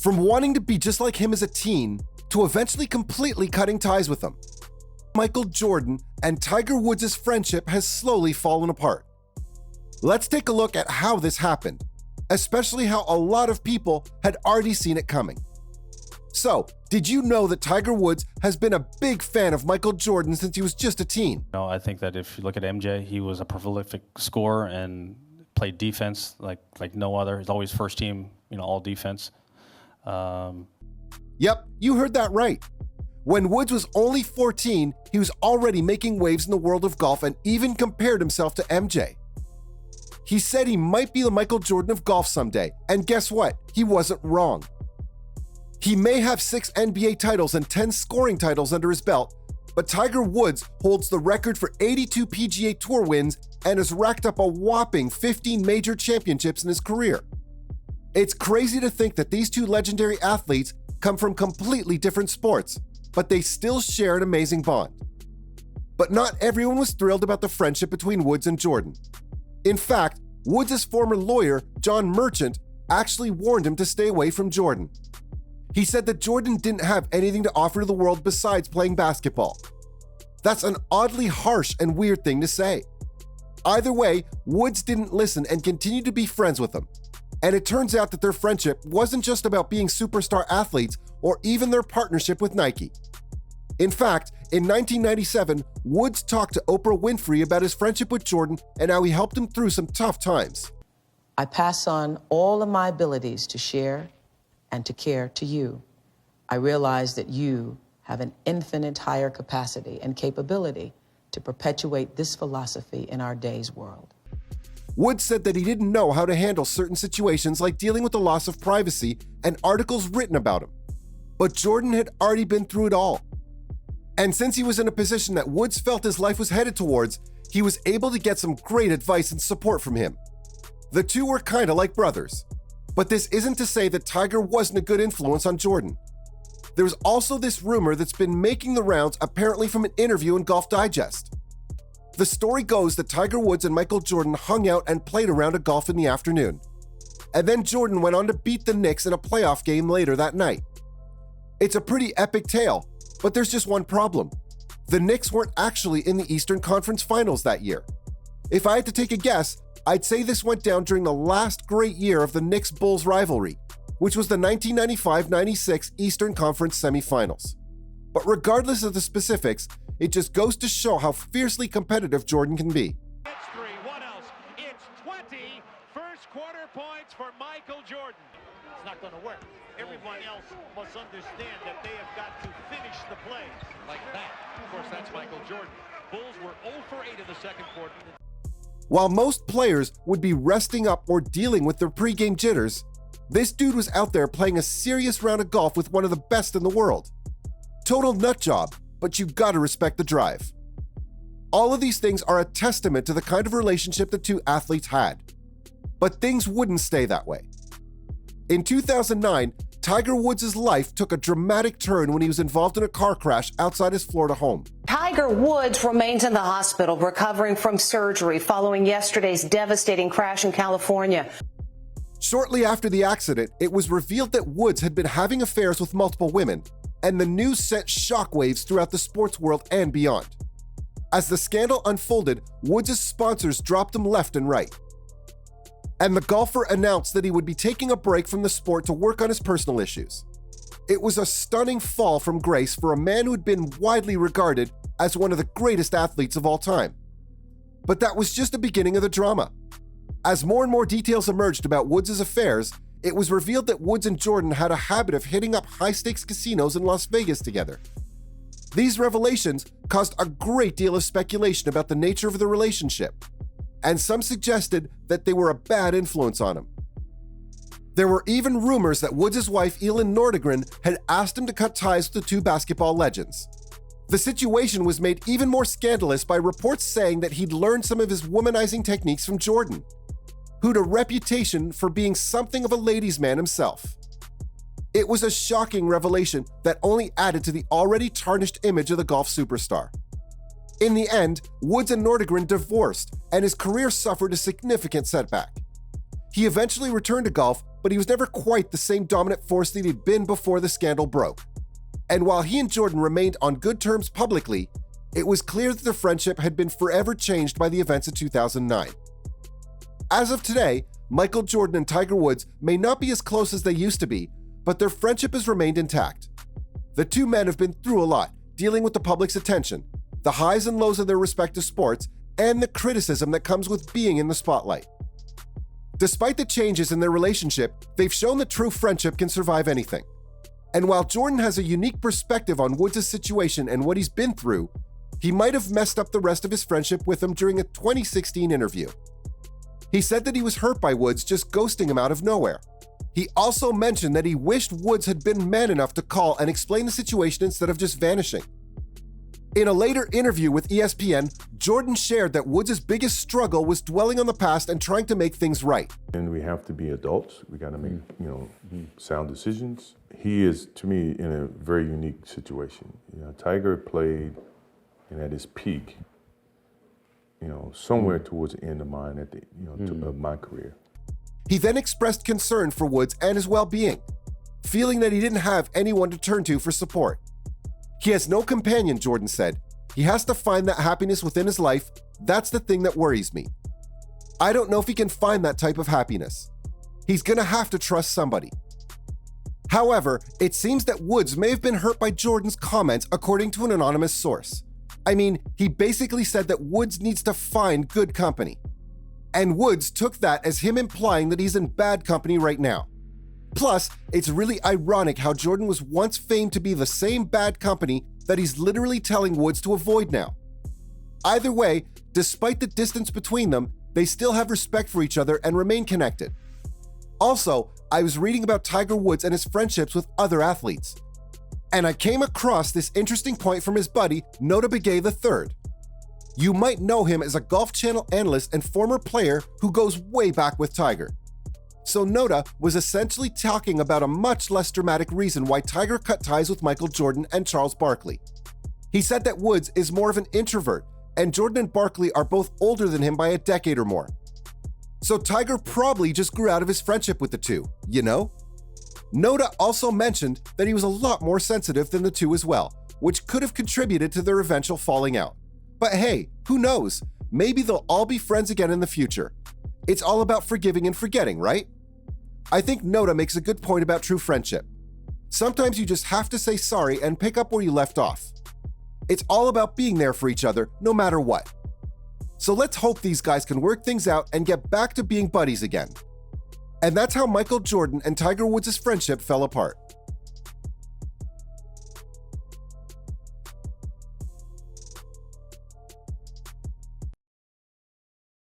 From wanting to be just like him as a teen to eventually completely cutting ties with him. Michael Jordan and Tiger Woods' friendship has slowly fallen apart. Let's take a look at how this happened, especially how a lot of people had already seen it coming. So, did you know that Tiger Woods has been a big fan of Michael Jordan since he was just a teen? No, I think that if you look at MJ, he was a prolific scorer and played defense like no other. He's always first team, all defense. Yep, you heard that right. When Woods was only 14, he was already making waves in the world of golf and even compared himself to MJ. He said he might be the Michael Jordan of golf someday, and guess what? He wasn't wrong. He may have 6 NBA titles and 10 scoring titles under his belt, but Tiger Woods holds the record for 82 PGA Tour wins and has racked up a whopping 15 major championships in his career. It's crazy to think that these two legendary athletes come from completely different sports, but they still share an amazing bond. But not everyone was thrilled about the friendship between Woods and Jordan. In fact, Woods' former lawyer, John Merchant, actually warned him to stay away from Jordan. He said that Jordan didn't have anything to offer to the world besides playing basketball. That's an oddly harsh and weird thing to say. Either way, Woods didn't listen and continued to be friends with him. And it turns out that their friendship wasn't just about being superstar athletes or even their partnership with Nike. In fact, in 1997, Woods talked to Oprah Winfrey about his friendship with Jordan and how he helped him through some tough times. I pass on all of my abilities to share and to care to you. I realize that you have an infinite higher capacity and capability to perpetuate this philosophy in our day's world. Woods said that he didn't know how to handle certain situations like dealing with the loss of privacy and articles written about him. But Jordan had already been through it all. And since he was in a position that Woods felt his life was headed towards, he was able to get some great advice and support from him. The two were kind of like brothers. But this isn't to say that Tiger wasn't a good influence on Jordan. There's also this rumor that's been making the rounds, apparently from an interview in Golf Digest. The story goes that Tiger Woods and Michael Jordan hung out and played a round of golf in the afternoon. And then Jordan went on to beat the Knicks in a playoff game later that night. It's a pretty epic tale, but there's just one problem. The Knicks weren't actually in the Eastern Conference Finals that year. If I had to take a guess, I'd say this went down during the last great year of the Knicks-Bulls rivalry, which was the 1995-96 Eastern Conference semifinals. But regardless of the specifics, it just goes to show how fiercely competitive Jordan can be. It's 3, what else? It's 20 first quarter points for Michael Jordan. It's not going to work. Everyone else must understand that they have got to finish the play like that. Of course, that's Michael Jordan. Bulls were 0 for 8 in the second quarter. While most players would be resting up or dealing with their pregame jitters, this dude was out there playing a serious round of golf with one of the best in the world. Total nut job, but you gotta respect the drive. All of these things are a testament to the kind of relationship the two athletes had. But things wouldn't stay that way. In 2009, Tiger Woods' life took a dramatic turn when he was involved in a car crash outside his Florida home. Tiger Woods remains in the hospital recovering from surgery following yesterday's devastating crash in California. Shortly after the accident, it was revealed that Woods had been having affairs with multiple women, and the news sent shockwaves throughout the sports world and beyond. As the scandal unfolded, Woods' sponsors dropped him left and right. And the golfer announced that he would be taking a break from the sport to work on his personal issues. It was a stunning fall from grace for a man who had been widely regarded as one of the greatest athletes of all time. But that was just the beginning of the drama. As more and more details emerged about Woods' affairs, it was revealed that Woods and Jordan had a habit of hitting up high-stakes casinos in Las Vegas together. These revelations caused a great deal of speculation about the nature of the relationship, and some suggested that they were a bad influence on him. There were even rumors that Woods' wife, Elin Nordegren, had asked him to cut ties with the two basketball legends. The situation was made even more scandalous by reports saying that he'd learned some of his womanizing techniques from Jordan, who'd a reputation for being something of a ladies' man himself. It was a shocking revelation that only added to the already tarnished image of the golf superstar. In the end, Woods and Nordegren divorced, and his career suffered a significant setback. He eventually returned to golf, but he was never quite the same dominant force that he'd been before the scandal broke. And while he and Jordan remained on good terms publicly, it was clear that their friendship had been forever changed by the events of 2009. As of today, Michael Jordan and Tiger Woods may not be as close as they used to be, but their friendship has remained intact. The two men have been through a lot, dealing with the public's attention, the highs and lows of their respective sports, and the criticism that comes with being in the spotlight. Despite the changes in their relationship, they've shown that true friendship can survive anything. And while Jordan has a unique perspective on Woods' situation and what he's been through, he might have messed up the rest of his friendship with him during a 2016 interview. He said that he was hurt by Woods just ghosting him out of nowhere. He also mentioned that he wished Woods had been man enough to call and explain the situation instead of just vanishing. In a later interview with ESPN, Jordan shared that Woods' biggest struggle was dwelling on the past and trying to make things right. And we have to be adults. We got to make, sound decisions. He is, to me, in a very unique situation. Tiger played and at his peak, somewhere towards the end of mine of my career. He then expressed concern for Woods and his well-being, feeling that he didn't have anyone to turn to for support. He has no companion, Jordan said. He has to find that happiness within his life. That's the thing that worries me. I don't know if he can find that type of happiness. He's gonna have to trust somebody. However, it seems that Woods may have been hurt by Jordan's comments, according to an anonymous source. I mean, he basically said that Woods needs to find good company. And Woods took that as him implying that he's in bad company right now. Plus, it's really ironic how Jordan was once famed to be the same bad company that he's literally telling Woods to avoid now. Either way, despite the distance between them, they still have respect for each other and remain connected. Also, I was reading about Tiger Woods and his friendships with other athletes. And I came across this interesting point from his buddy, Notah Begay III. You might know him as a Golf Channel analyst and former player who goes way back with Tiger. So Notah was essentially talking about a much less dramatic reason why Tiger cut ties with Michael Jordan and Charles Barkley. He said that Woods is more of an introvert, and Jordan and Barkley are both older than him by a decade or more. So Tiger probably just grew out of his friendship with the two, Notah also mentioned that he was a lot more sensitive than the two as well, which could have contributed to their eventual falling out. But hey, who knows? Maybe they'll all be friends again in the future. It's all about forgiving and forgetting, right? I think Notah makes a good point about true friendship. Sometimes you just have to say sorry and pick up where you left off. It's all about being there for each other, no matter what. So let's hope these guys can work things out and get back to being buddies again. And that's how Michael Jordan and Tiger Woods' friendship fell apart.